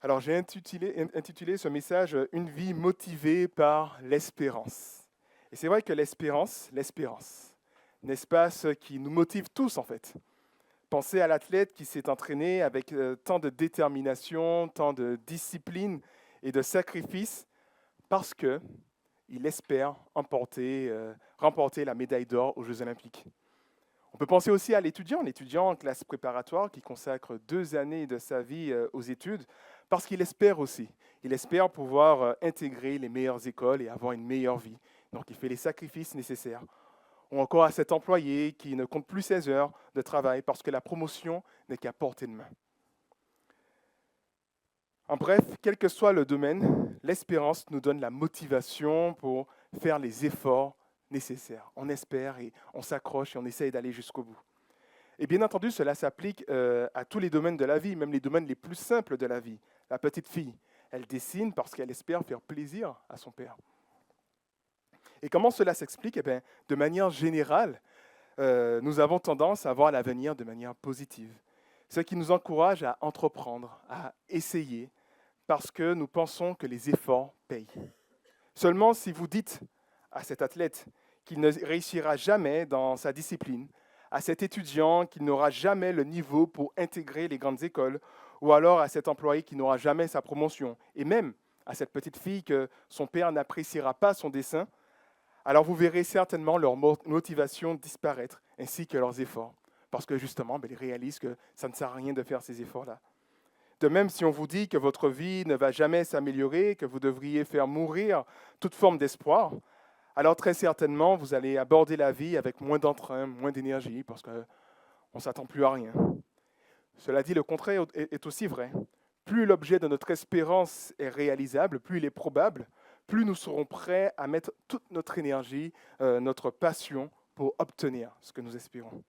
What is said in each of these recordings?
Alors, j'ai intitulé ce message Une vie motivée par l'espérance. Et c'est vrai que l'espérance, n'est-ce pas ce qui nous motive tous en fait? Pensez à l'athlète qui s'est entraîné avec tant de détermination, tant de discipline et de sacrifice parce que il espère remporter la médaille d'or aux Jeux Olympiques. On peut penser aussi à l'étudiant en classe préparatoire qui consacre 2 années de sa vie aux études parce qu'il espère aussi. Il espère pouvoir intégrer les meilleures écoles et avoir une meilleure vie. Donc il fait les sacrifices nécessaires. Ou encore à cet employé qui ne compte plus ses heures de travail parce que la promotion n'est qu'à portée de main. En bref, quel que soit le domaine, l'espérance nous donne la motivation pour faire les efforts nécessaires. On espère et on s'accroche et on essaye d'aller jusqu'au bout. Et bien entendu, cela s'applique à tous les domaines de la vie, même les domaines les plus simples de la vie. La petite fille, elle dessine parce qu'elle espère faire plaisir à son père. Et comment cela s'explique? Eh bien, de manière générale, nous avons tendance à voir l'avenir de manière positive. Ce qui nous encourage à entreprendre, à essayer, parce que nous pensons que les efforts payent. Seulement si vous dites à cet athlète qu'il ne réussira jamais dans sa discipline, à cet étudiant qu'il n'aura jamais le niveau pour intégrer les grandes écoles, ou alors à cet employé qui n'aura jamais sa promotion, et même à cette petite fille que son père n'appréciera pas son dessin, alors vous verrez certainement leur motivation disparaître, ainsi que leurs efforts, parce que justement, ils réalisent que ça ne sert à rien de faire ces efforts-là. De même, si on vous dit que votre vie ne va jamais s'améliorer, que vous devriez faire mourir toute forme d'espoir, alors très certainement, vous allez aborder la vie avec moins d'entrain, moins d'énergie, parce qu'on ne s'attend plus à rien. Cela dit, le contraire est aussi vrai. Plus l'objet de notre espérance est réalisable, plus il est probable, plus nous serons prêts à mettre toute notre énergie, notre passion pour obtenir ce que nous espérons.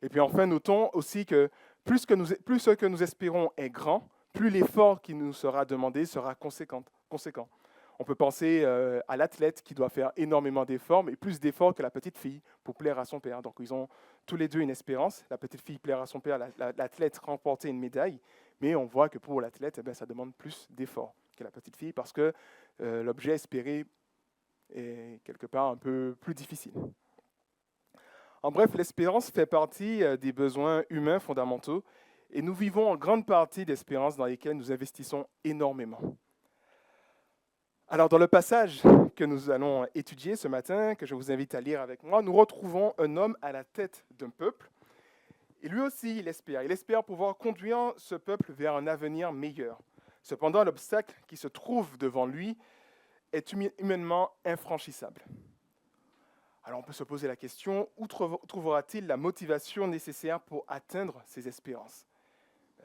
Et puis enfin, notons aussi que plus ce que nous espérons est grand, plus l'effort qui nous sera demandé sera conséquent. On peut penser à l'athlète qui doit faire énormément d'efforts, mais plus d'efforts que la petite fille pour plaire à son père. Donc ils ont tous les deux une espérance. La petite fille plaire à son père, l'athlète remporter une médaille, mais on voit que pour l'athlète, ça demande plus d'efforts que la petite fille parce que l'objet espéré est quelque part un peu plus difficile. En bref, l'espérance fait partie des besoins humains fondamentaux et nous vivons en grande partie d'espérances dans lesquelles nous investissons énormément. Alors, dans le passage que nous allons étudier ce matin, que je vous invite à lire avec moi, nous retrouvons un homme à la tête d'un peuple. Et lui aussi, il espère. Il espère pouvoir conduire ce peuple vers un avenir meilleur. Cependant, l'obstacle qui se trouve devant lui est humainement infranchissable. Alors on peut se poser la question, où trouvera-t-il la motivation nécessaire pour atteindre ses espérances?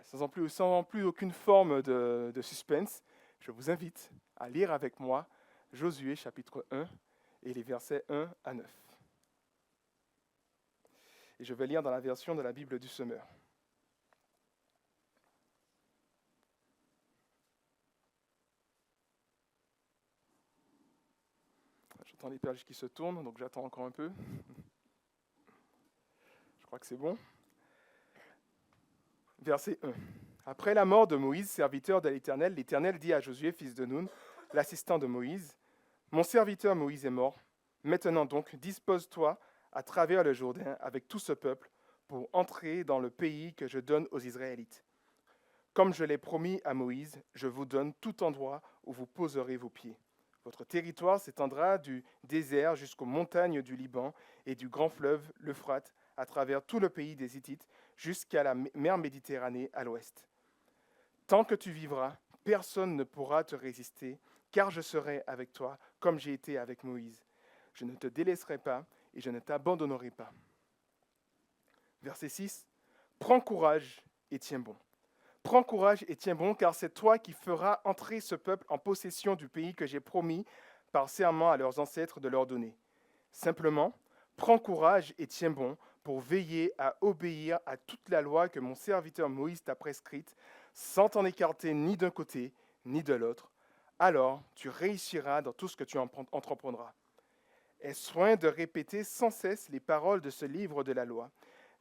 Sans plus aucune forme de suspense, je vous invite à lire avec moi Josué chapitre 1 et les versets 1 à 9. Et je vais lire dans la version de la Bible du Semeur. J'entends les pages qui se tournent, donc j'attends encore un peu. Je crois que c'est bon. Verset 1. Après la mort de Moïse, serviteur de l'Éternel, l'Éternel dit à Josué, fils de Nun, l'assistant de Moïse, « Mon serviteur Moïse est mort. Maintenant donc, dispose-toi à travers le Jourdain avec tout ce peuple pour entrer dans le pays que je donne aux Israélites. Comme je l'ai promis à Moïse, je vous donne tout endroit où vous poserez vos pieds. Votre territoire s'étendra du désert jusqu'aux montagnes du Liban et du grand fleuve, l'Euphrate, à travers tout le pays des Hittites, jusqu'à la mer Méditerranée à l'ouest. Tant que tu vivras, personne ne pourra te résister, car je serai avec toi, comme j'ai été avec Moïse. Je ne te délaisserai pas et je ne t'abandonnerai pas. » Verset 6. « Prends courage et tiens bon. Prends courage et tiens bon, car c'est toi qui feras entrer ce peuple en possession du pays que j'ai promis par serment à leurs ancêtres de leur donner. Simplement, prends courage et tiens bon pour veiller à obéir à toute la loi que mon serviteur Moïse t'a prescrite, sans t'en écarter ni d'un côté ni de l'autre. Alors tu réussiras dans tout ce que tu entreprendras. Aie soin de répéter sans cesse les paroles de ce livre de la loi.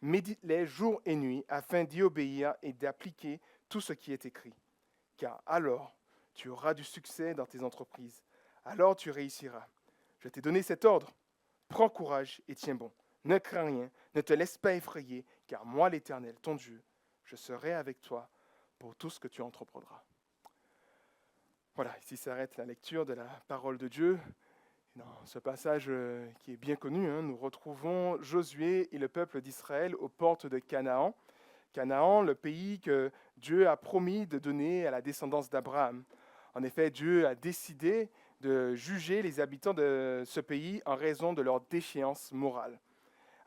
Médite-les jour et nuit afin d'y obéir et d'appliquer tout ce qui est écrit. car alors tu auras du succès dans tes entreprises. Alors tu réussiras. Je t'ai donné cet ordre. Prends courage et tiens bon. Ne crains rien, ne te laisse pas effrayer, car moi, l'Éternel, ton Dieu, je serai avec toi pour tout ce que tu entreprendras. Voilà, ici s'arrête la lecture de la parole de Dieu. Dans ce passage qui est bien connu, nous retrouvons Josué et le peuple d'Israël aux portes de Canaan. Canaan, le pays que Dieu a promis de donner à la descendance d'Abraham. En effet, Dieu a décidé de juger les habitants de ce pays en raison de leur déchéance morale,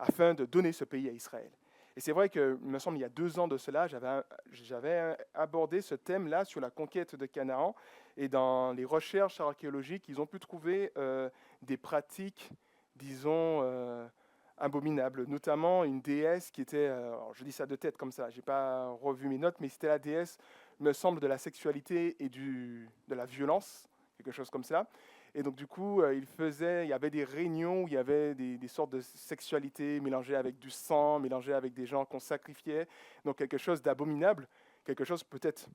afin de donner ce pays à Israël. Et c'est vrai que, il me semble, il y a 2 ans de cela, j'avais abordé ce thème-là sur la conquête de Canaan. Et dans les recherches archéologiques, ils ont pu trouver des pratiques, disons, abominables. Notamment une déesse qui était, alors je dis ça de tête comme ça, je n'ai pas revu mes notes, mais c'était la déesse, me semble, de la sexualité et de la violence, quelque chose comme ça. Et donc, du coup, il y avait des réunions où il y avait des sortes de sexualité mélangées avec du sang, mélangées avec des gens qu'on sacrifiait. Donc, quelque chose d'abominable, quelque chose peut-être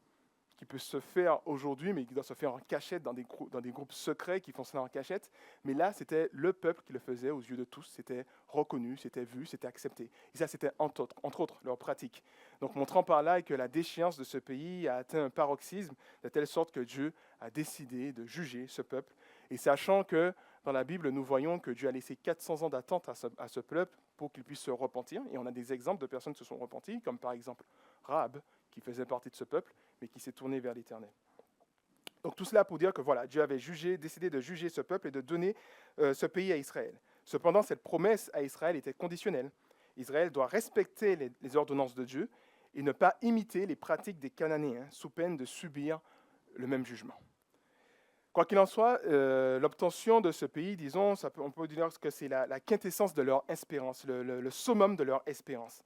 qui peut se faire aujourd'hui, mais qui doit se faire en cachette dans des groupes secrets qui font cela en cachette. Mais là, c'était le peuple qui le faisait aux yeux de tous. C'était reconnu, c'était vu, c'était accepté. Et ça, c'était entre autres leur pratique. Donc, montrant par là que la déchéance de ce pays a atteint un paroxysme, de telle sorte que Dieu a décidé de juger ce peuple. Et sachant que dans la Bible, nous voyons que Dieu a laissé 400 ans d'attente à ce peuple pour qu'il puisse se repentir. Et on a des exemples de personnes qui se sont repenties, comme par exemple Rahab, qui faisait partie de ce peuple, mais qui s'est tourné vers l'Éternel. Donc tout cela pour dire que voilà, Dieu avait décidé de juger ce peuple et de donner ce pays à Israël. Cependant, cette promesse à Israël était conditionnelle. Israël doit respecter les ordonnances de Dieu et ne pas imiter les pratiques des Cananéens sous peine de subir le même jugement. Quoi qu'il en soit, l'obtention de ce pays, disons, on peut dire que c'est la quintessence de leur espérance, le summum de leur espérance.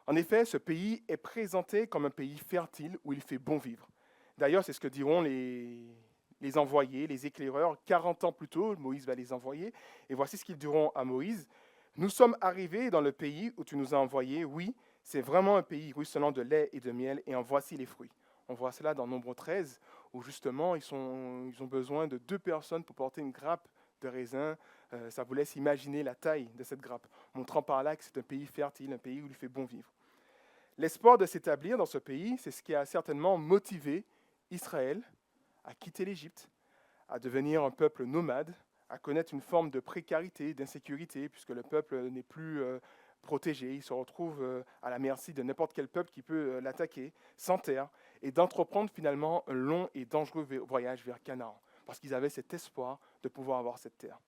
En effet, ce pays est présenté comme un pays fertile où il fait bon vivre. D'ailleurs, c'est ce que diront les envoyés, les éclaireurs. 40 ans plus tôt, Moïse va les envoyer. Et voici ce qu'ils diront à Moïse. « Nous sommes arrivés dans le pays où tu nous as envoyés. Oui, c'est vraiment un pays ruisselant de lait et de miel, et en voici les fruits. » On voit cela dans Nombre 13, où justement, ils ont besoin de 2 personnes pour porter une grappe de raisin. Ça vous laisse imaginer la taille de cette grappe, montrant par là que c'est un pays fertile, un pays où il fait bon vivre. L'espoir de s'établir dans ce pays, c'est ce qui a certainement motivé Israël à quitter l'Égypte, à devenir un peuple nomade, à connaître une forme de précarité, d'insécurité, puisque le peuple n'est plus protégé. Il se retrouve à la merci de n'importe quel peuple qui peut l'attaquer, sans terre, et d'entreprendre finalement un long et dangereux voyage vers Canaan, parce qu'ils avaient cet espoir de pouvoir avoir cette terre.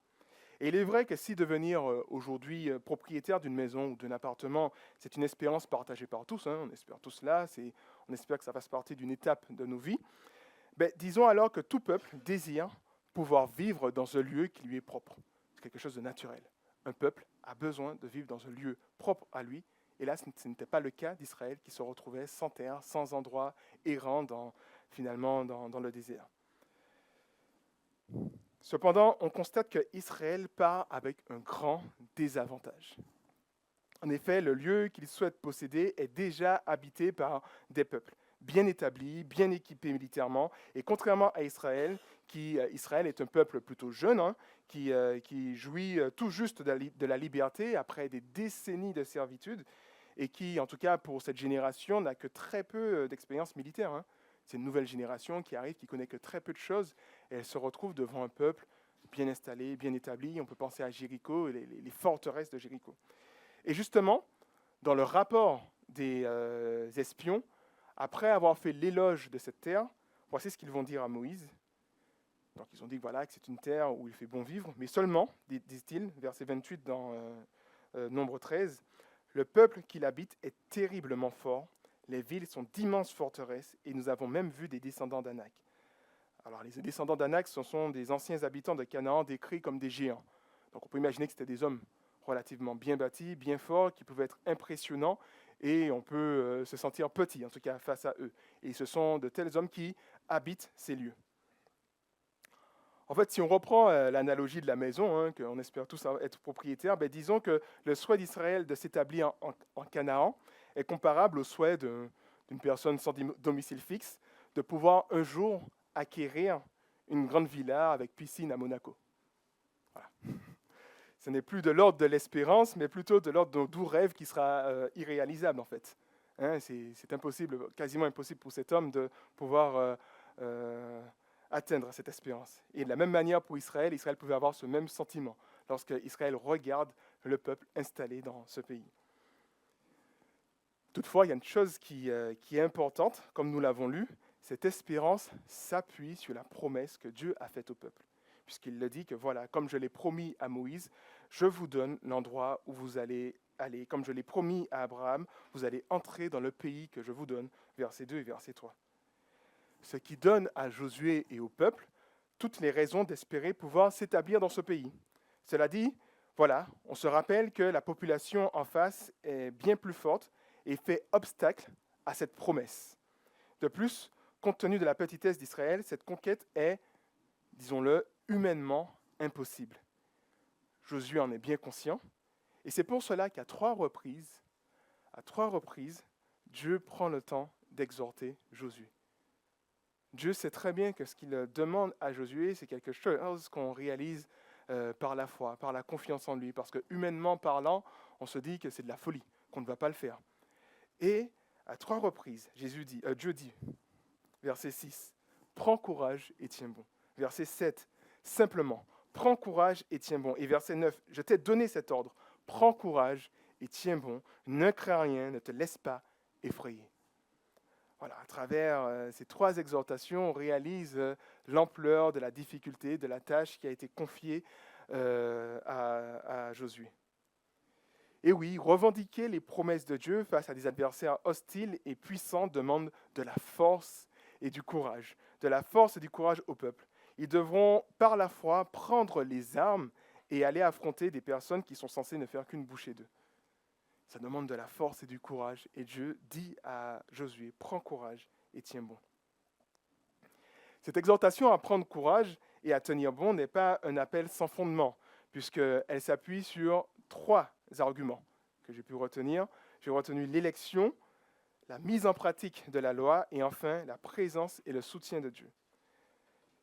Et il est vrai que si devenir aujourd'hui propriétaire d'une maison ou d'un appartement, c'est une espérance partagée par tous, on espère tous cela, on espère que ça fasse partie d'une étape de nos vies, disons alors que tout peuple désire pouvoir vivre dans un lieu qui lui est propre. C'est quelque chose de naturel. Un peuple a besoin de vivre dans un lieu propre à lui, et là, ce n'était pas le cas d'Israël qui se retrouvait sans terre, sans endroit, errant finalement dans le désert. Cependant, on constate qu'Israël part avec un grand désavantage. En effet, le lieu qu'il souhaite posséder est déjà habité par des peuples bien établis, bien équipés militairement, et contrairement à Israël, Israël est un peuple plutôt jeune, qui jouit tout juste de la liberté après des décennies de servitude, et qui, en tout cas pour cette génération, n'a que très peu d'expérience militaire. C'est une nouvelle génération qui arrive, qui connaît que très peu de choses, et elle se retrouve devant un peuple bien installé, bien établi. On peut penser à Jéricho, les forteresses de Jéricho. Et justement, dans le rapport des espions, après avoir fait l'éloge de cette terre, voici ce qu'ils vont dire à Moïse. Donc ils ont dit que c'est une terre où il fait bon vivre, mais seulement, disent-ils, verset 28 dans Nombre 13, « Le peuple qui l'habite est terriblement fort, les villes sont d'immenses forteresses, et nous avons même vu des descendants d'Anak. » Alors les descendants d'Anak, ce sont des anciens habitants de Canaan décrits comme des géants. Donc on peut imaginer que c'était des hommes relativement bien bâtis, bien forts, qui pouvaient être impressionnants, et on peut se sentir petit, en tout cas face à eux. Et ce sont de tels hommes qui habitent ces lieux. En fait, si on reprend l'analogie de la maison, qu'on espère tous être propriétaires, disons que le souhait d'Israël de s'établir en Canaan est comparable au souhait d'une personne sans domicile fixe de pouvoir un jour acquérir une grande villa avec piscine à Monaco. Voilà. Ce n'est plus de l'ordre de l'espérance, mais plutôt de l'ordre d'un doux rêve qui sera irréalisable en fait. Hein, c'est impossible, quasiment impossible pour cet homme de pouvoir atteindre cette espérance. Et de la même manière pour Israël, Israël pouvait avoir ce même sentiment lorsque Israël regarde le peuple installé dans ce pays. Toutefois, il y a une chose qui est importante, comme nous l'avons lu, cette espérance s'appuie sur la promesse que Dieu a faite au peuple. Puisqu'il le dit que voilà, comme je l'ai promis à Moïse, je vous donne l'endroit où vous allez aller. Comme je l'ai promis à Abraham, vous allez entrer dans le pays que je vous donne. Verset 2 et verset 3. Ce qui donne à Josué et au peuple toutes les raisons d'espérer pouvoir s'établir dans ce pays. Cela dit, voilà, on se rappelle que la population en face est bien plus forte et fait obstacle à cette promesse. De plus, compte tenu de la petitesse d'Israël, cette conquête est, disons-le, humainement impossible. Josué en est bien conscient, et c'est pour cela qu'à trois reprises, Dieu prend le temps d'exhorter Josué. Dieu sait très bien que ce qu'il demande à Josué, c'est quelque chose qu'on réalise par la foi, par la confiance en lui, parce que humainement parlant, on se dit que c'est de la folie, qu'on ne va pas le faire. Et à trois reprises, Dieu dit, verset 6, « Prends courage et tiens bon ». Verset 7, « Simplement, prends courage et tiens bon ». Et verset 9, « Je t'ai donné cet ordre, prends courage et tiens bon, ne crains rien, ne te laisse pas effrayer ». Voilà, à travers ces trois exhortations, on réalise l'ampleur de la difficulté, de la tâche qui a été confiée à Josué. Et oui, revendiquer les promesses de Dieu face à des adversaires hostiles et puissants demande de la force et du courage. De la force et du courage au peuple. Ils devront, par la foi, prendre les armes et aller affronter des personnes qui sont censées ne faire qu'une bouchée d'eux. Ça demande de la force et du courage. Et Dieu dit à Josué, prends courage et tiens bon. Cette exhortation à prendre courage et à tenir bon n'est pas un appel sans fondement, puisqu'elle s'appuie sur trois arguments que j'ai pu retenir. J'ai retenu l'élection, la mise en pratique de la loi et enfin la présence et le soutien de Dieu.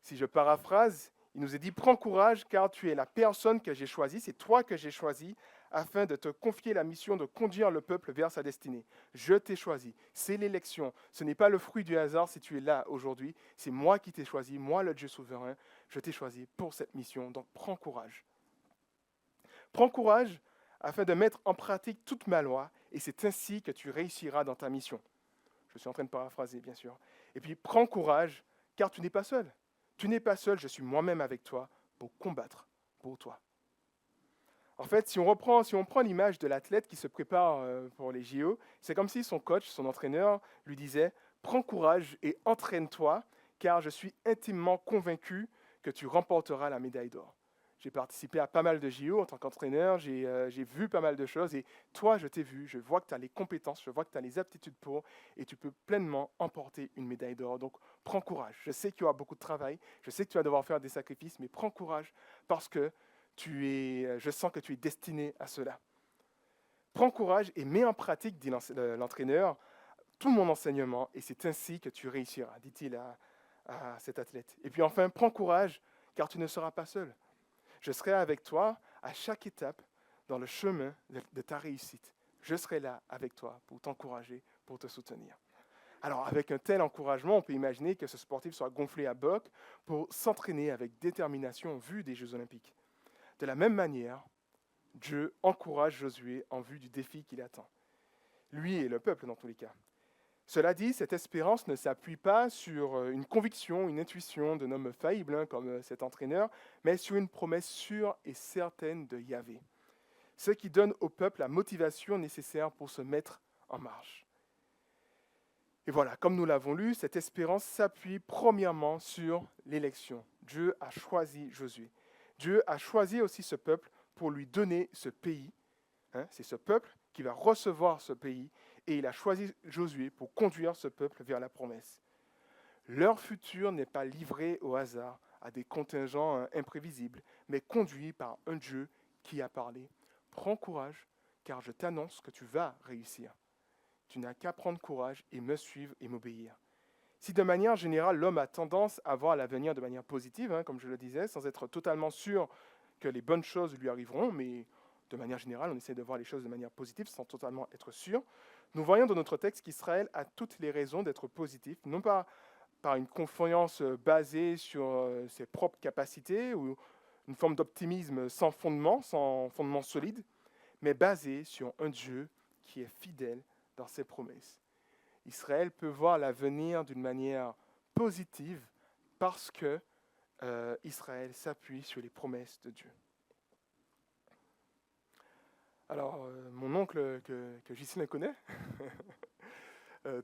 Si je paraphrase, il nous est dit « Prends courage car tu es la personne que j'ai choisie, c'est toi que j'ai choisi afin de te confier la mission de conduire le peuple vers sa destinée. Je t'ai choisi, c'est l'élection. Ce n'est pas le fruit du hasard si tu es là aujourd'hui. C'est moi qui t'ai choisi, moi le Dieu souverain. Je t'ai choisi pour cette mission, donc prends courage. Prends courage afin de mettre en pratique toute ma loi et c'est ainsi que tu réussiras dans ta mission. » Je suis en train de paraphraser, bien sûr. Et puis, prends courage car tu n'es pas seul. Tu n'es pas seul, je suis moi-même avec toi pour combattre pour toi. En fait, si on prend l'image de l'athlète qui se prépare pour les JO, c'est comme si son coach, son entraîneur, lui disait « Prends courage et entraîne-toi, car je suis intimement convaincu que tu remporteras la médaille d'or. » J'ai participé à pas mal de JO en tant qu'entraîneur, j'ai vu pas mal de choses, et toi, je t'ai vu, je vois que tu as les compétences, je vois que tu as les aptitudes pour, et tu peux pleinement emporter une médaille d'or. Donc, prends courage. Je sais qu'il y aura beaucoup de travail, je sais que tu vas devoir faire des sacrifices, mais prends courage, parce que je sens que tu es destiné à cela. Prends courage et mets en pratique, dit l'entraîneur, tout mon enseignement, et c'est ainsi que tu réussiras, dit-il à cet athlète. Et puis enfin, prends courage, car tu ne seras pas seul. Je serai avec toi à chaque étape dans le chemin de ta réussite. Je serai là avec toi pour t'encourager, pour te soutenir. Alors, avec un tel encouragement, on peut imaginer que ce sportif soit gonflé à bloc pour s'entraîner avec détermination en vue des Jeux Olympiques. De la même manière, Dieu encourage Josué en vue du défi qu'il attend. Lui et le peuple dans tous les cas. Cela dit, cette espérance ne s'appuie pas sur une conviction, une intuition d'un homme faillible comme cet entraîneur, mais sur une promesse sûre et certaine de Yahvé. Ce qui donne au peuple la motivation nécessaire pour se mettre en marche. Et voilà, comme nous l'avons lu, cette espérance s'appuie premièrement sur l'élection. Dieu a choisi Josué. Dieu a choisi aussi ce peuple pour lui donner ce pays. C'est ce peuple qui va recevoir ce pays et il a choisi Josué pour conduire ce peuple vers la promesse. Leur futur n'est pas livré au hasard, à des contingents imprévisibles, mais conduit par un Dieu qui a parlé. Prends courage, car je t'annonce que tu vas réussir. Tu n'as qu'à prendre courage et me suivre et m'obéir. Si de manière générale, l'homme a tendance à voir l'avenir de manière positive, comme je le disais, sans être totalement sûr que les bonnes choses lui arriveront, mais de manière générale, on essaie de voir les choses de manière positive sans totalement être sûr, nous voyons dans notre texte qu'Israël a toutes les raisons d'être positif, non pas par une confiance basée sur ses propres capacités ou une forme d'optimisme sans fondement solide, mais basée sur un Dieu qui est fidèle dans ses promesses. Israël peut voir l'avenir d'une manière positive parce que Israël s'appuie sur les promesses de Dieu. Alors, mon oncle que Ghislain connaît,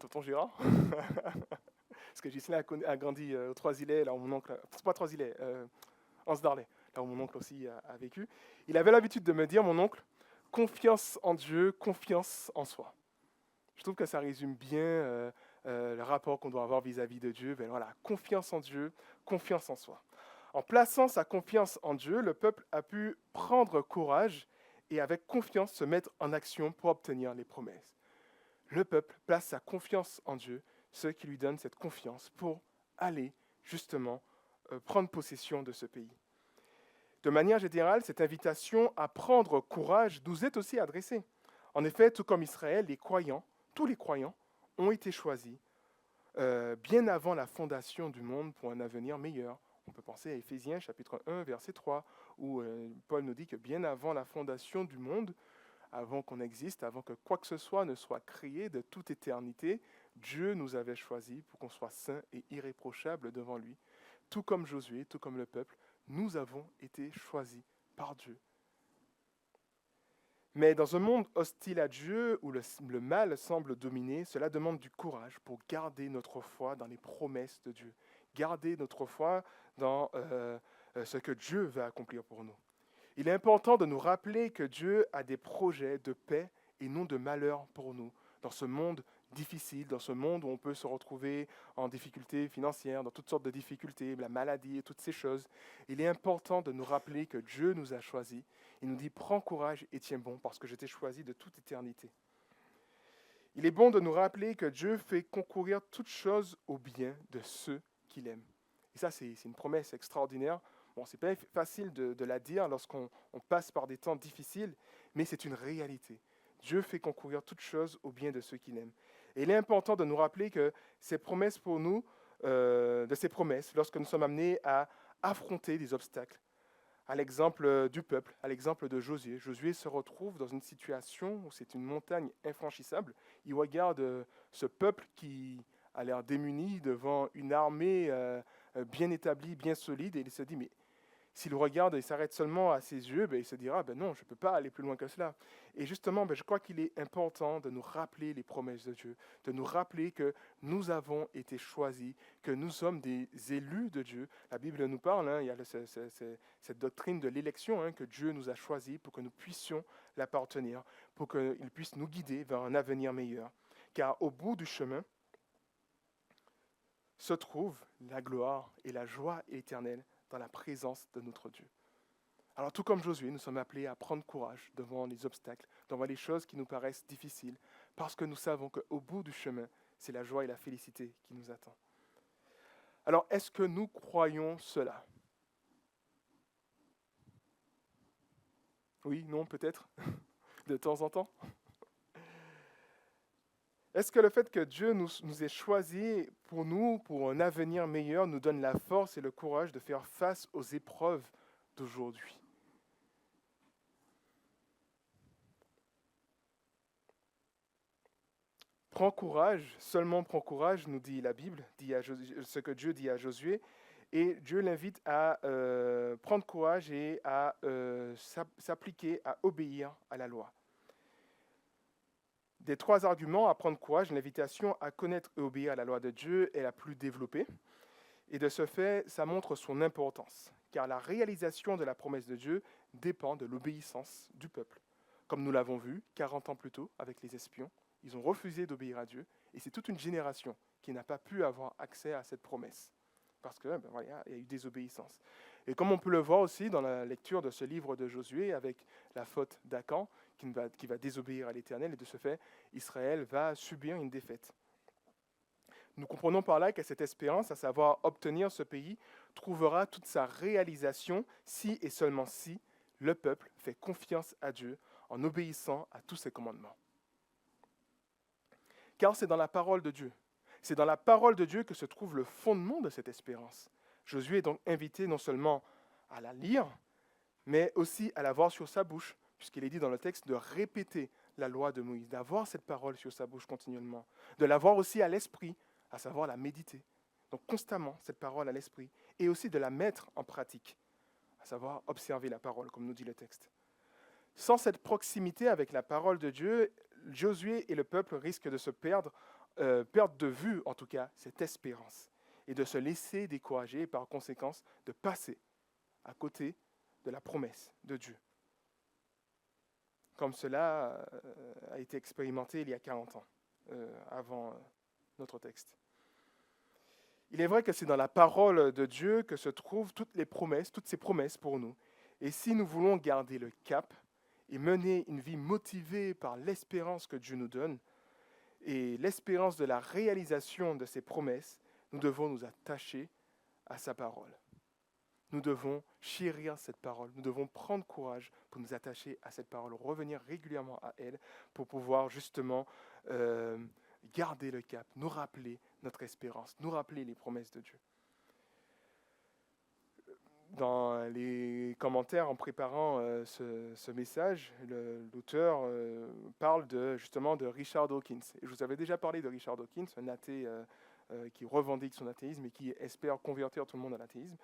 tonton Gérard, parce que Ghislain a grandi aux Trois-Îlets, là où mon oncle, c'est pas Trois-Îlets, Anse-Darley, là où mon oncle aussi a vécu. Il avait l'habitude de me dire, mon oncle, confiance en Dieu, confiance en soi. Je trouve que ça résume bien le rapport qu'on doit avoir vis-à-vis de Dieu. Ben voilà, confiance en Dieu, confiance en soi. En plaçant sa confiance en Dieu, le peuple a pu prendre courage et avec confiance se mettre en action pour obtenir les promesses. Le peuple place sa confiance en Dieu, ce qui lui donne cette confiance pour aller justement prendre possession de ce pays. De manière générale, cette invitation à prendre courage nous est aussi adressée. En effet, tout comme Israël, tous les croyants, ont été choisis bien avant la fondation du monde pour un avenir meilleur. On peut penser à Éphésiens chapitre 1, verset 3, où Paul nous dit que bien avant la fondation du monde, avant qu'on existe, avant que quoi que ce soit ne soit créé de toute éternité, Dieu nous avait choisis pour qu'on soit saints et irréprochables devant lui. Tout comme Josué, tout comme le peuple, nous avons été choisis par Dieu. Mais dans un monde hostile à Dieu, où le mal semble dominer, cela demande du courage pour garder notre foi dans les promesses de Dieu, garder notre foi dans ce que Dieu va accomplir pour nous. Il est important de nous rappeler que Dieu a des projets de paix et non de malheur pour nous, dans ce monde difficile, dans ce monde où on peut se retrouver en difficulté financière, dans toutes sortes de difficultés, la maladie et toutes ces choses. Il est important de nous rappeler que Dieu nous a choisis. Il nous dit, prends courage et tiens bon, parce que je t'ai choisi de toute éternité. Il est bon de nous rappeler que Dieu fait concourir toutes choses au bien de ceux qu'il aime. Et ça, c'est une promesse extraordinaire. Bon, c'est pas facile de la dire lorsqu'on passe par des temps difficiles, mais c'est une réalité. Dieu fait concourir toutes choses au bien de ceux qu'il aime. Et il est important de nous rappeler que ces promesses pour nous, de ces promesses, lorsque nous sommes amenés à affronter des obstacles, à l'exemple du peuple, à l'exemple de Josué. Josué se retrouve dans une situation où c'est une montagne infranchissable. Il regarde ce peuple qui a l'air démuni devant une armée bien établie, bien solide, et il se dit, mais s'il regarde et s'arrête seulement à ses yeux, il se dira, non, je ne peux pas aller plus loin que cela. Et justement, je crois qu'il est important de nous rappeler les promesses de Dieu, de nous rappeler que nous avons été choisis, que nous sommes des élus de Dieu. La Bible nous parle, il y a cette doctrine de l'élection, que Dieu nous a choisis pour que nous puissions l'appartenir, pour qu'il puisse nous guider vers un avenir meilleur. Car au bout du chemin se trouve la gloire et la joie éternelle dans la présence de notre Dieu. Alors tout comme Josué, nous sommes appelés à prendre courage devant les obstacles, devant les choses qui nous paraissent difficiles, parce que nous savons qu'au bout du chemin, c'est la joie et la félicité qui nous attendent. Alors est-ce que nous croyons cela? Oui, non, peut-être, de temps en temps. Est-ce que le fait que Dieu nous ait choisis pour un avenir meilleur, nous donne la force et le courage de faire face aux épreuves d'aujourd'hui? Prends courage, seulement prends courage, nous dit la Bible, ce que Dieu dit à Josué, et Dieu l'invite à prendre courage et à s'appliquer, à obéir à la loi. Des trois arguments à prendre courage, l'invitation à connaître et obéir à la loi de Dieu est la plus développée. Et de ce fait, ça montre son importance, car la réalisation de la promesse de Dieu dépend de l'obéissance du peuple. Comme nous l'avons vu 40 ans plus tôt avec les espions, ils ont refusé d'obéir à Dieu, et c'est toute une génération qui n'a pas pu avoir accès à cette promesse, parce qu'il y a eu désobéissance. Et comme on peut le voir aussi dans la lecture de ce livre de Josué, avec la faute d'Acan, qui va désobéir à l'Éternel, et de ce fait, Israël va subir une défaite. Nous comprenons par là que cette espérance, à savoir obtenir ce pays, trouvera toute sa réalisation si et seulement si le peuple fait confiance à Dieu en obéissant à tous ses commandements. Car c'est dans la parole de Dieu. C'est dans la parole de Dieu que se trouve le fondement de cette espérance. Josué est donc invité non seulement à la lire, mais aussi à la voir sur sa bouche, puisqu'il est dit dans le texte de répéter la loi de Moïse, d'avoir cette parole sur sa bouche continuellement, de l'avoir aussi à l'esprit, à savoir la méditer. Donc constamment cette parole à l'esprit, et aussi de la mettre en pratique, à savoir observer la parole, comme nous dit le texte. Sans cette proximité avec la parole de Dieu, Josué et le peuple risquent de se perdre de vue, en tout cas, cette espérance, et de se laisser décourager et par conséquence de passer à côté de la promesse de Dieu. Comme cela a été expérimenté il y a 40 ans, avant notre texte. Il est vrai que c'est dans la parole de Dieu que se trouvent toutes ces promesses pour nous. Et si nous voulons garder le cap et mener une vie motivée par l'espérance que Dieu nous donne, et l'espérance de la réalisation de ses promesses, nous devons nous attacher à sa parole. Nous devons chérir cette parole, nous devons prendre courage pour nous attacher à cette parole, revenir régulièrement à elle pour pouvoir justement garder le cap, nous rappeler notre espérance, nous rappeler les promesses de Dieu. Dans les commentaires en préparant ce message, l'auteur parle justement de Richard Dawkins. Et je vous avais déjà parlé de Richard Dawkins, un athée qui revendique son athéisme et qui espère convertir tout le monde à l'athéisme.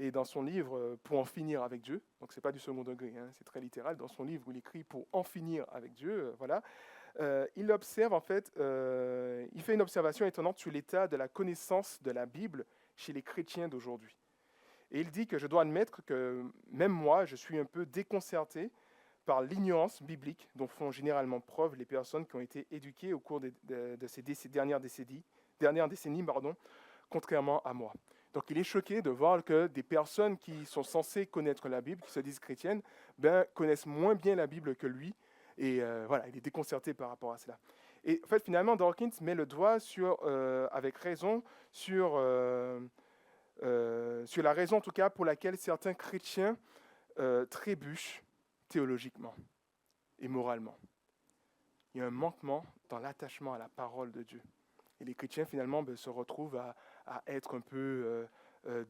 Et dans son livre « Pour en finir avec Dieu », donc ce n'est pas du second degré, hein, c'est très littéral, dans son livre où il écrit « Pour en finir avec Dieu », voilà, il observe en fait, il fait une observation étonnante sur l'état de la connaissance de la Bible chez les chrétiens d'aujourd'hui. Et il dit que je dois admettre que même moi, je suis un peu déconcerté par l'ignorance biblique dont font généralement preuve les personnes qui ont été éduquées au cours de ces dernières décennies, contrairement à moi. Donc il est choqué de voir que des personnes qui sont censées connaître la Bible, qui se disent chrétiennes, connaissent moins bien la Bible que lui. Et voilà, il est déconcerté par rapport à cela. Et en fait, finalement, Dawkins met le doigt avec raison sur la raison, en tout cas, pour laquelle certains chrétiens trébuchent théologiquement et moralement. Il y a un manquement dans l'attachement à la parole de Dieu. Et les chrétiens, finalement, se retrouvent à être un peu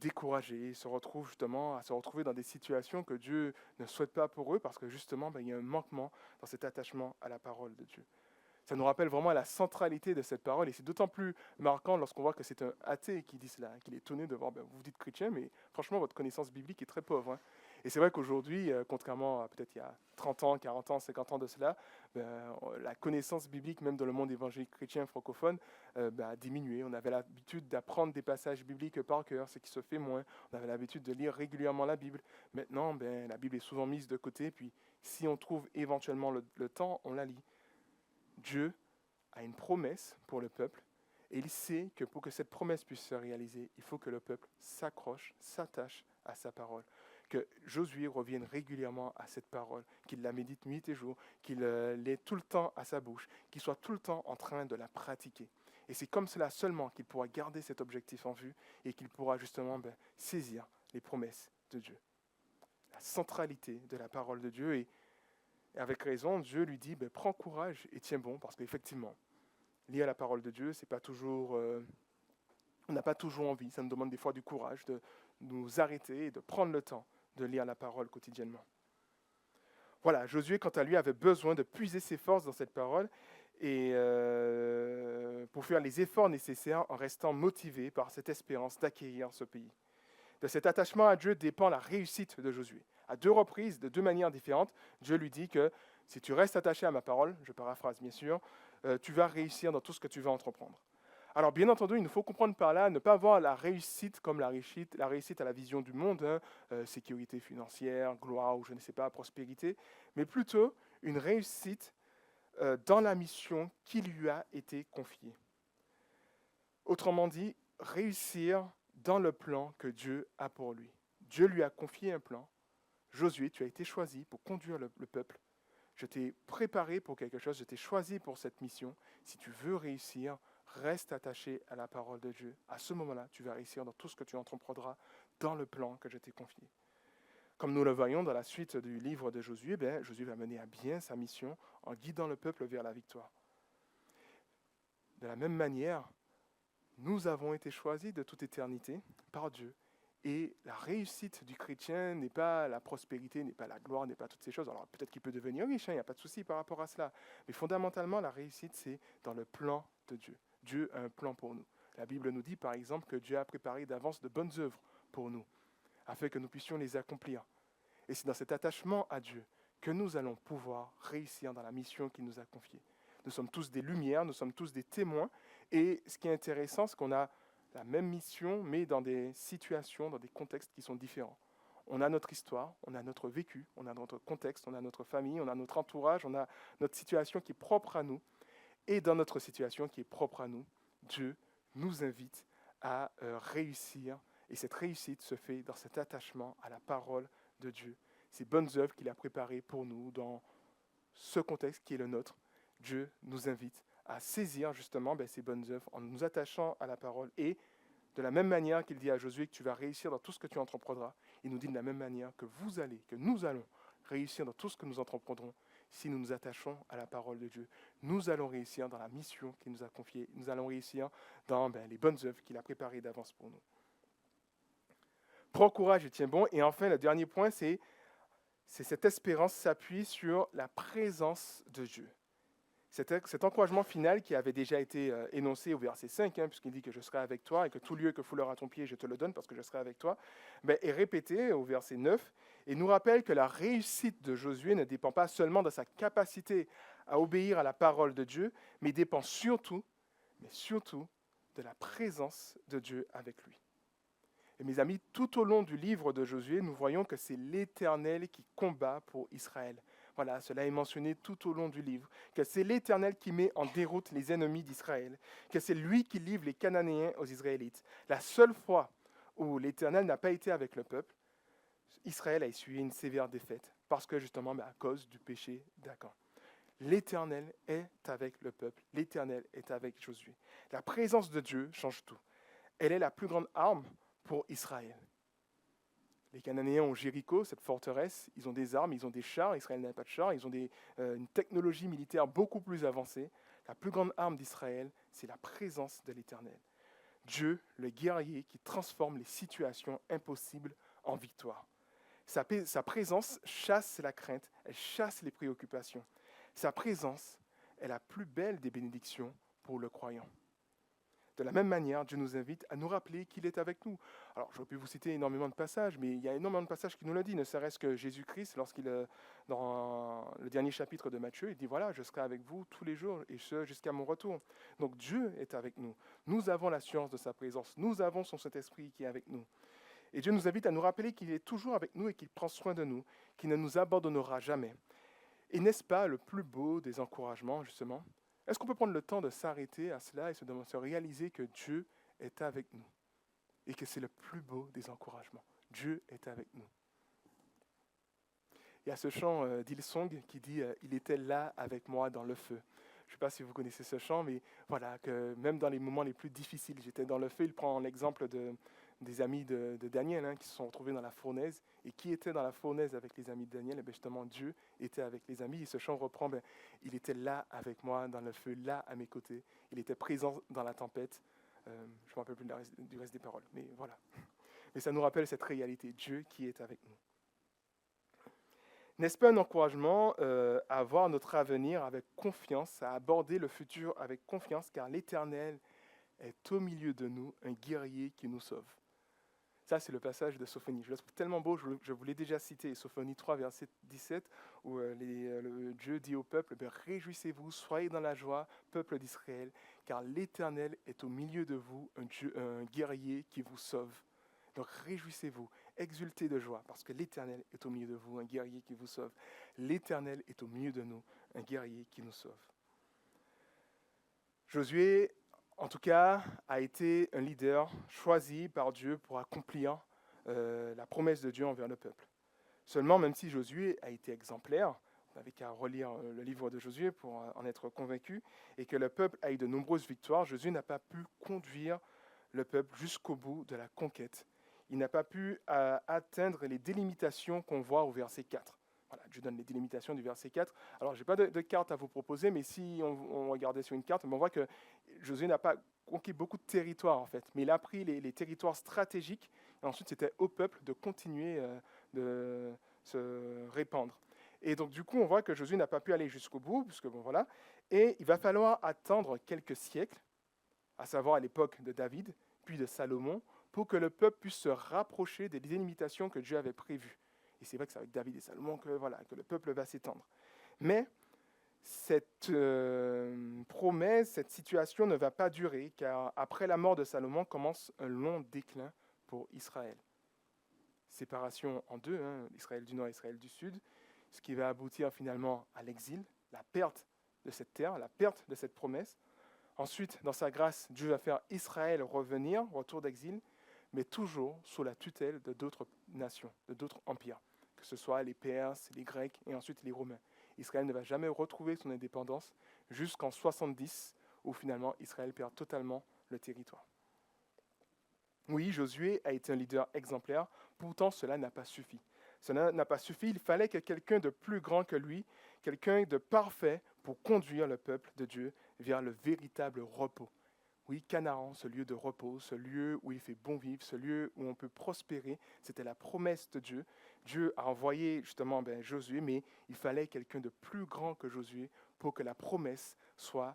découragés, se retrouvent justement à se retrouver dans des situations que Dieu ne souhaite pas pour eux, parce que justement, il y a un manquement dans cet attachement à la parole de Dieu. Ça nous rappelle vraiment la centralité de cette parole, et c'est d'autant plus marquant lorsqu'on voit que c'est un athée qui dit cela, qu'il est étonné de voir, vous vous dites chrétien, mais franchement, votre connaissance biblique est très pauvre. Hein. Et c'est vrai qu'aujourd'hui, contrairement à peut-être il y a 30 ans, 40 ans, 50 ans de cela, la connaissance biblique, même dans le monde évangélique chrétien francophone, a diminué. On avait l'habitude d'apprendre des passages bibliques par cœur, ce qui se fait moins. On avait l'habitude de lire régulièrement la Bible. Maintenant, la Bible est souvent mise de côté, puis si on trouve éventuellement le temps, on la lit. Dieu a une promesse pour le peuple, et il sait que pour que cette promesse puisse se réaliser, il faut que le peuple s'accroche, s'attache à sa parole. Que Josué revienne régulièrement à cette parole, qu'il la médite nuit et jour, qu'il l'ait tout le temps à sa bouche, qu'il soit tout le temps en train de la pratiquer. Et c'est comme cela seulement qu'il pourra garder cet objectif en vue et qu'il pourra justement saisir les promesses de Dieu. La centralité de la parole de Dieu, et avec raison, Dieu lui dit, prends courage et tiens bon, parce qu'effectivement, lire la parole de Dieu, c'est pas toujours, on n'a pas toujours envie, ça nous demande des fois du courage de nous arrêter et de prendre le temps de lire la parole quotidiennement. Voilà, Josué, quant à lui, avait besoin de puiser ses forces dans cette parole et pour faire les efforts nécessaires en restant motivé par cette espérance d'acquérir ce pays. De cet attachement à Dieu dépend la réussite de Josué. À 2 reprises, de 2 manières différentes, Dieu lui dit que si tu restes attaché à ma parole, je paraphrase bien sûr, tu vas réussir dans tout ce que tu vas entreprendre. Alors bien entendu, il nous faut comprendre par là, ne pas voir la réussite comme la réussite à la vision du monde, sécurité financière, gloire ou je ne sais pas, prospérité, mais plutôt une réussite dans la mission qui lui a été confiée. Autrement dit, réussir dans le plan que Dieu a pour lui. Dieu lui a confié un plan. Josué, tu as été choisi pour conduire le peuple. Je t'ai préparé pour quelque chose, je t'ai choisi pour cette mission. Si tu veux réussir, Reste attaché à la parole de Dieu. À ce moment-là, tu vas réussir dans tout ce que tu entreprendras dans le plan que je t'ai confié. Comme nous le voyons dans la suite du livre de Josué, Josué va mener à bien sa mission en guidant le peuple vers la victoire. De la même manière, nous avons été choisis de toute éternité par Dieu. Et la réussite du chrétien n'est pas la prospérité, n'est pas la gloire, n'est pas toutes ces choses. Alors peut-être qu'il peut devenir riche, il n'y a pas de souci par rapport à cela. Mais fondamentalement, la réussite, c'est dans le plan de Dieu. Dieu a un plan pour nous. La Bible nous dit par exemple que Dieu a préparé d'avance de bonnes œuvres pour nous, afin que nous puissions les accomplir. Et c'est dans cet attachement à Dieu que nous allons pouvoir réussir dans la mission qu'il nous a confiée. Nous sommes tous des lumières, nous sommes tous des témoins. Et ce qui est intéressant, c'est qu'on a la même mission, mais dans des situations, dans des contextes qui sont différents. On a notre histoire, on a notre vécu, on a notre contexte, on a notre famille, on a notre entourage, on a notre situation qui est propre à nous. Et dans notre situation qui est propre à nous, Dieu nous invite à réussir. Et cette réussite se fait dans cet attachement à la parole de Dieu. Ces bonnes œuvres qu'il a préparées pour nous dans ce contexte qui est le nôtre. Dieu nous invite à saisir justement ces bonnes œuvres en nous attachant à la parole. Et de la même manière qu'il dit à Josué que tu vas réussir dans tout ce que tu entreprendras, il nous dit de la même manière que nous allons réussir dans tout ce que nous entreprendrons si nous nous attachons à la parole de Dieu. Nous allons réussir dans la mission qu'il nous a confiée. Nous allons réussir dans les bonnes œuvres qu'il a préparées d'avance pour nous. Prends courage et tiens bon. Et enfin, le dernier point, c'est cette espérance s'appuie sur la présence de Dieu. Cet encouragement final qui avait déjà été énoncé au verset 5, puisqu'il dit que je serai avec toi et que tout lieu que foulera à ton pied, je te le donne parce que je serai avec toi, est répété au verset 9 et nous rappelle que la réussite de Josué ne dépend pas seulement de sa capacité à obéir à la parole de Dieu, mais dépend surtout de la présence de Dieu avec lui. Et mes amis, tout au long du livre de Josué, nous voyons que c'est l'Éternel qui combat pour Israël. Voilà, cela est mentionné tout au long du livre, que c'est l'Éternel qui met en déroute les ennemis d'Israël, que c'est lui qui livre les Cananéens aux Israélites. La seule fois où l'Éternel n'a pas été avec le peuple, Israël a essuyé une sévère défaite, parce que justement à cause du péché d'Acan. L'Éternel est avec le peuple, l'Éternel est avec Josué. La présence de Dieu change tout. Elle est la plus grande arme pour Israël. Les Cananéens ont Jéricho, cette forteresse, ils ont des armes, ils ont des chars, Israël n'a pas de chars, ils ont une technologie militaire beaucoup plus avancée. La plus grande arme d'Israël, c'est la présence de l'Éternel. Dieu, le guerrier qui transforme les situations impossibles en victoire. Sa présence chasse la crainte, elle chasse les préoccupations. Sa présence est la plus belle des bénédictions pour le croyant. De la même manière, Dieu nous invite à nous rappeler qu'il est avec nous. Alors, j'aurais pu vous citer énormément de passages, mais il y a énormément de passages qui nous le disent, ne serait-ce que Jésus-Christ, dans le dernier chapitre de Matthieu, il dit, voilà, je serai avec vous tous les jours, et ce, jusqu'à mon retour. Donc, Dieu est avec nous. Nous avons l'assurance de sa présence. Nous avons son Saint-Esprit qui est avec nous. Et Dieu nous invite à nous rappeler qu'il est toujours avec nous et qu'il prend soin de nous, qu'il ne nous abandonnera jamais. Et n'est-ce pas le plus beau des encouragements, justement ? Est-ce qu'on peut prendre le temps de s'arrêter à cela et se réaliser que Dieu est avec nous et que c'est le plus beau des encouragements. Dieu est avec nous. Il y a ce chant d'Hillsong qui dit « Il était là avec moi dans le feu ». Je ne sais pas si vous connaissez ce chant, mais voilà, que même dans les moments les plus difficiles, j'étais dans le feu. Il prend l'exemple des amis de Daniel qui se sont retrouvés dans la fournaise. Et qui était dans la fournaise avec les amis de Daniel? Justement, Dieu était avec les amis. Et ce chant reprend, il était là avec moi dans le feu, là à mes côtés. Il était présent dans la tempête. Je ne me rappelle plus du reste des paroles, mais voilà. Mais ça nous rappelle cette réalité, Dieu qui est avec nous. N'est-ce pas un encouragement à voir notre avenir avec confiance, à aborder le futur avec confiance, car l'Éternel est au milieu de nous, un guerrier qui nous sauve. Ça, c'est le passage de Sophonie. Je le trouve tellement beau, je vous l'ai déjà cité, Sophonie 3, verset 17, où le Dieu dit au peuple, « Réjouissez-vous, soyez dans la joie, peuple d'Israël, car l'Éternel est au milieu de vous, un guerrier qui vous sauve. » Donc réjouissez-vous, exultez de joie, parce que l'Éternel est au milieu de vous, un guerrier qui vous sauve. L'Éternel est au milieu de nous, un guerrier qui nous sauve. Josué, en tout cas, a été un leader choisi par Dieu pour accomplir la promesse de Dieu envers le peuple. Seulement, même si Josué a été exemplaire, n'avez qu'à relire le livre de Josué pour en être convaincu, et que le peuple a eu de nombreuses victoires, Josué n'a pas pu conduire le peuple jusqu'au bout de la conquête. Il n'a pas pu atteindre les délimitations qu'on voit au verset 4. Voilà, je donne les délimitations du verset 4. Alors, je n'ai pas de carte à vous proposer, mais si on regardait sur une carte, on voit que Josué n'a pas conquis beaucoup de territoires, en fait, mais il a pris les territoires stratégiques, et ensuite, c'était au peuple de continuer de se répandre. Et donc, du coup, on voit que Josué n'a pas pu aller jusqu'au bout, puisque bon, voilà, et il va falloir attendre quelques siècles, à savoir à l'époque de David, puis de Salomon, pour que le peuple puisse se rapprocher des délimitations que Dieu avait prévues. Et c'est vrai que c'est avec David et Salomon que le peuple va s'étendre. Mais cette promesse, cette situation ne va pas durer, car après la mort de Salomon commence un long déclin pour Israël. Séparation en deux, Israël du Nord et Israël du Sud, ce qui va aboutir finalement à l'exil, la perte de cette terre, la perte de cette promesse. Ensuite, dans sa grâce, Dieu va faire Israël revenir, retour d'exil, mais toujours sous la tutelle de d'autres nations, de d'autres empires, que ce soit les Perses, les Grecs et ensuite les Romains. Israël ne va jamais retrouver son indépendance jusqu'en 70, où finalement Israël perd totalement le territoire. Oui, Josué a été un leader exemplaire, pourtant cela n'a pas suffi. Cela n'a pas suffi, il fallait que quelqu'un de plus grand que lui, quelqu'un de parfait pour conduire le peuple de Dieu vers le véritable repos. Oui, Canaan, ce lieu de repos, ce lieu où il fait bon vivre, ce lieu où on peut prospérer, c'était la promesse de Dieu. Dieu a envoyé justement Josué, mais il fallait quelqu'un de plus grand que Josué pour que la promesse soit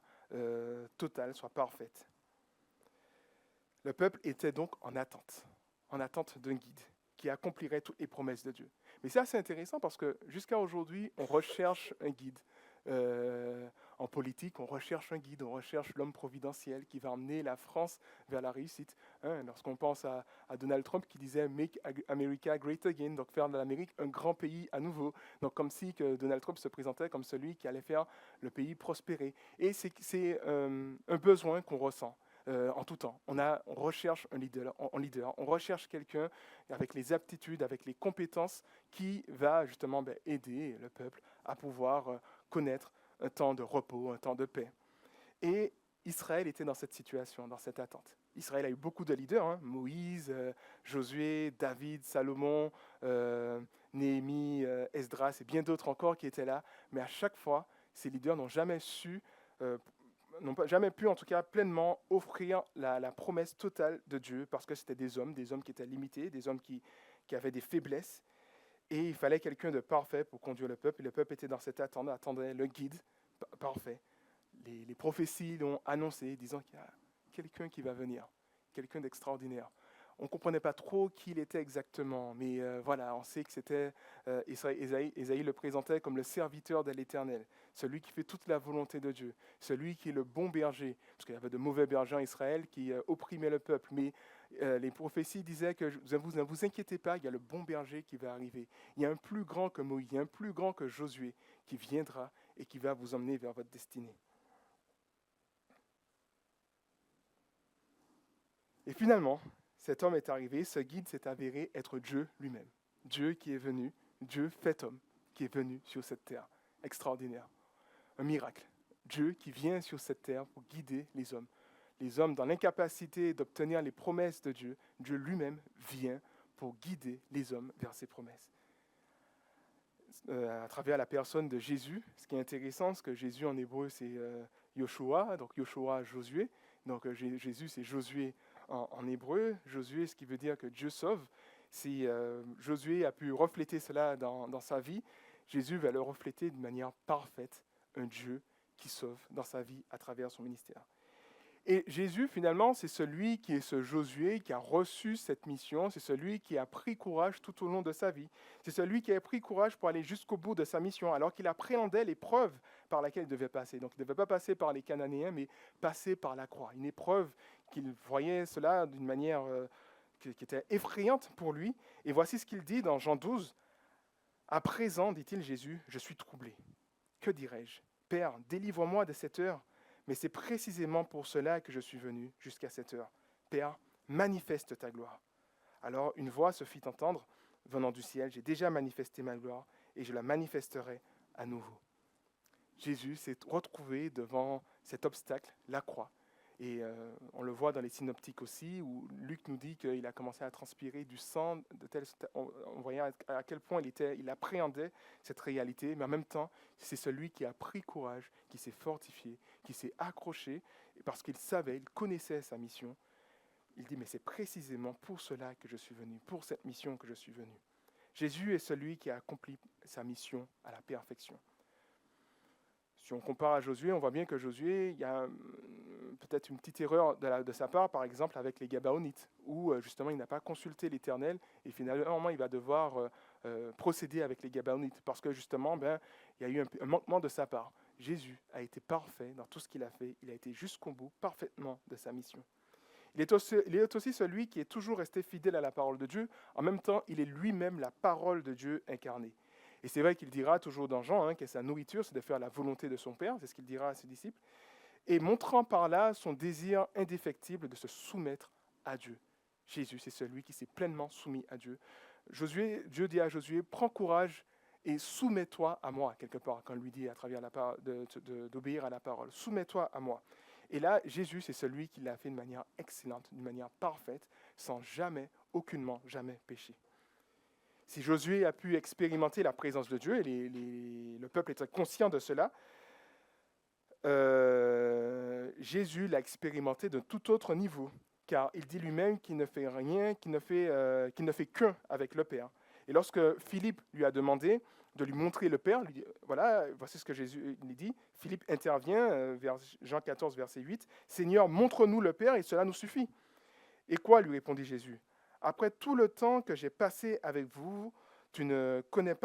totale, soit parfaite. Le peuple était donc en attente d'un guide qui accomplirait toutes les promesses de Dieu. Mais c'est assez intéressant parce que jusqu'à aujourd'hui, on recherche un guide. En politique, on recherche un guide, on recherche l'homme providentiel qui va emmener la France vers la réussite. Lorsqu'on pense à Donald Trump qui disait « Make America Great Again », donc faire de l'Amérique un grand pays à nouveau. Donc comme si que Donald Trump se présentait comme celui qui allait faire le pays prospérer. Et c'est un besoin qu'on ressent. En tout temps. On recherche un leader, on recherche quelqu'un avec les aptitudes, avec les compétences qui va justement aider le peuple à pouvoir connaître un temps de repos, un temps de paix. Et Israël était dans cette situation, dans cette attente. Israël a eu beaucoup de leaders, Moïse, Josué, David, Salomon, Néhémie, Esdras et bien d'autres encore qui étaient là. Mais à chaque fois, ces leaders n'ont jamais pu en tout cas pleinement offrir la promesse totale de Dieu parce que c'était des hommes qui étaient limités, des hommes qui avaient des faiblesses et il fallait quelqu'un de parfait pour conduire le peuple et le peuple était dans cette attente, attendait le guide parfait. Les prophéties l'ont annoncé disant qu'il y a quelqu'un qui va venir, quelqu'un d'extraordinaire. On ne comprenait pas trop qui il était exactement, mais on sait que c'était Ésaïe le présentait comme le serviteur de l'Éternel, celui qui fait toute la volonté de Dieu, celui qui est le bon berger, parce qu'il y avait de mauvais bergers en Israël qui opprimaient le peuple, mais les prophéties disaient que ne vous inquiétez pas, il y a le bon berger qui va arriver. Il y a un plus grand que Moïse, il y a un plus grand que Josué qui viendra et qui va vous emmener vers votre destinée. Et finalement, cet homme est arrivé, ce guide s'est avéré être Dieu lui-même. Dieu qui est venu, Dieu fait homme, qui est venu sur cette terre. Extraordinaire. Un miracle. Dieu qui vient sur cette terre pour guider les hommes. Les hommes dans l'incapacité d'obtenir les promesses de Dieu, Dieu lui-même vient pour guider les hommes vers ses promesses. À travers la personne de Jésus, ce qui est intéressant, c'est que Jésus en hébreu c'est Yoshua, donc Yoshua Josué. Donc Jésus c'est Josué en hébreu, Josué, ce qui veut dire que Dieu sauve. Si Josué a pu refléter cela dans sa vie, Jésus va le refléter de manière parfaite, un Dieu qui sauve dans sa vie à travers son ministère. Et Jésus, finalement, c'est celui qui est ce Josué qui a reçu cette mission, c'est celui qui a pris courage tout au long de sa vie, c'est celui qui a pris courage pour aller jusqu'au bout de sa mission, alors qu'il appréhendait l'épreuve par laquelle il devait passer. Donc il ne devait pas passer par les Cananéens, mais passer par la croix. Une épreuve qu'il voyait cela d'une manière qui était effrayante pour lui. Et voici ce qu'il dit dans Jean 12. « À présent, dit-il Jésus, je suis troublé. Que dirais-je ? Père, délivre-moi de cette heure. Mais c'est précisément pour cela que je suis venu jusqu'à cette heure. Père, manifeste ta gloire. » Alors une voix se fit entendre venant du ciel. « J'ai déjà manifesté ma gloire et je la manifesterai à nouveau. Jésus s'est retrouvé devant cet obstacle, la croix. Et on le voit dans les synoptiques aussi, où Luc nous dit qu'il a commencé à transpirer du sang, on voyait à quel point il appréhendait cette réalité, mais en même temps, c'est celui qui a pris courage, qui s'est fortifié, qui s'est accroché, parce qu'il savait, il connaissait sa mission. Il dit, mais c'est précisément pour cela que je suis venu, pour cette mission que je suis venu. Jésus est celui qui a accompli sa mission à la perfection. Si on compare à Josué, on voit bien que Josué, il y a peut-être une petite erreur de sa part, par exemple avec les Gabaonites, où justement il n'a pas consulté l'Éternel et finalement il va devoir procéder avec les Gabaonites, parce que justement il y a eu un manquement de sa part. Jésus a été parfait dans tout ce qu'il a fait, il a été jusqu'au bout, parfaitement de sa mission. Il est aussi celui qui est toujours resté fidèle à la parole de Dieu, en même temps il est lui-même la parole de Dieu incarnée. Et c'est vrai qu'il dira toujours dans Jean que sa nourriture, c'est de faire la volonté de son Père, c'est ce qu'il dira à ses disciples, et montrant par là son désir indéfectible de se soumettre à Dieu. Jésus, c'est celui qui s'est pleinement soumis à Dieu. Dieu dit à Josué, prends courage et soumets-toi à moi, quelque part, quand il lui dit à travers d'obéir à la parole. Soumets-toi à moi. Et là, Jésus, c'est celui qui l'a fait de manière excellente, d'une manière parfaite, sans jamais, aucunement, jamais pécher. Si Josué a pu expérimenter la présence de Dieu, et le peuple était conscient de cela, Jésus l'a expérimenté d'un tout autre niveau, car il dit lui-même qu'il ne fait rien, qu'il ne fait qu'un avec le Père. Et lorsque Philippe lui a demandé de lui montrer le Père, lui dit, voilà, voici ce que Jésus lui dit. Philippe intervient, vers Jean 14, verset 8, « Seigneur, montre-nous le Père et cela nous suffit. » Et quoi, lui répondit Jésus, « Après tout le temps que j'ai passé avec vous, tu ne me connais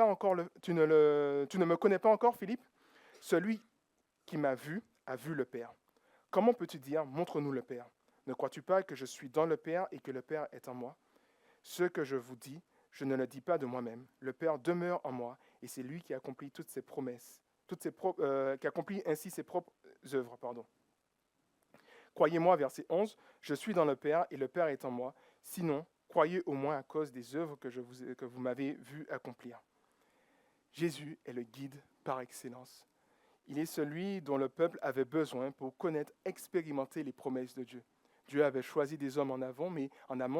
pas encore, Philippe? Celui qui m'a vu a vu le Père. Comment peux-tu dire, montre-nous le Père? Ne crois-tu pas que je suis dans le Père et que le Père est en moi? Ce que je vous dis, je ne le dis pas de moi-même. Le Père demeure en moi et c'est lui qui accomplit toutes ses promesses, qui accomplit ainsi ses propres œuvres. Croyez-moi, verset 11, je suis dans le Père et le Père est en moi. Sinon, croyez au moins à cause des œuvres que vous m'avez vu accomplir. Jésus est le guide par excellence. Il est celui dont le peuple avait besoin pour connaître, expérimenter les promesses de Dieu. Dieu avait choisi des hommes en amont,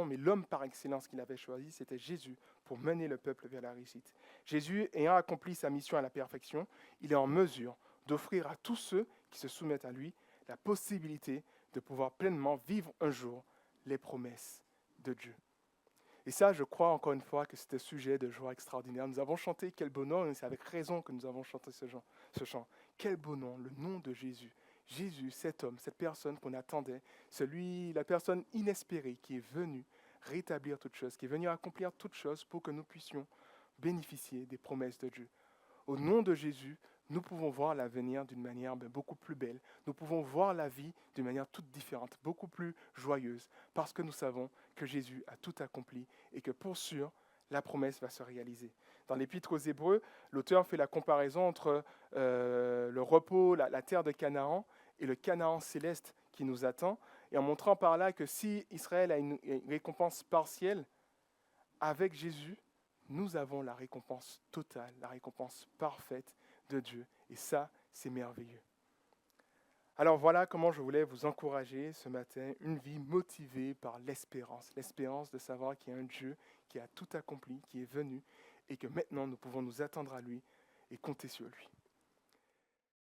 mais l'homme par excellence qu'il avait choisi, c'était Jésus pour mener le peuple vers la réussite. Jésus, ayant accompli sa mission à la perfection, il est en mesure d'offrir à tous ceux qui se soumettent à lui la possibilité de pouvoir pleinement vivre un jour les promesses de Dieu. Et ça, je crois encore une fois que c'est un sujet de joie extraordinaire. Nous avons chanté quel beau nom, et c'est avec raison que nous avons chanté ce chant. Quel beau nom, le nom de Jésus. Jésus, cet homme, cette personne qu'on attendait, la personne inespérée qui est venue rétablir toutes choses, qui est venue accomplir toutes choses pour que nous puissions bénéficier des promesses de Dieu. Au nom de Jésus, nous pouvons voir l'avenir d'une manière beaucoup plus belle. Nous pouvons voir la vie d'une manière toute différente, beaucoup plus joyeuse, parce que nous savons que Jésus a tout accompli et que pour sûr, la promesse va se réaliser. Dans l'Épître aux Hébreux, l'auteur fait la comparaison entre le repos, la terre de Canaan et le Canaan céleste qui nous attend, et en montrant par là que si Israël a une récompense partielle, avec Jésus, nous avons la récompense totale, la récompense parfaite de Dieu. Et ça, c'est merveilleux. Alors voilà comment je voulais vous encourager ce matin, une vie motivée par l'espérance de savoir qu'il y a un Dieu qui a tout accompli, qui est venu, et que maintenant nous pouvons nous attendre à lui et compter sur lui.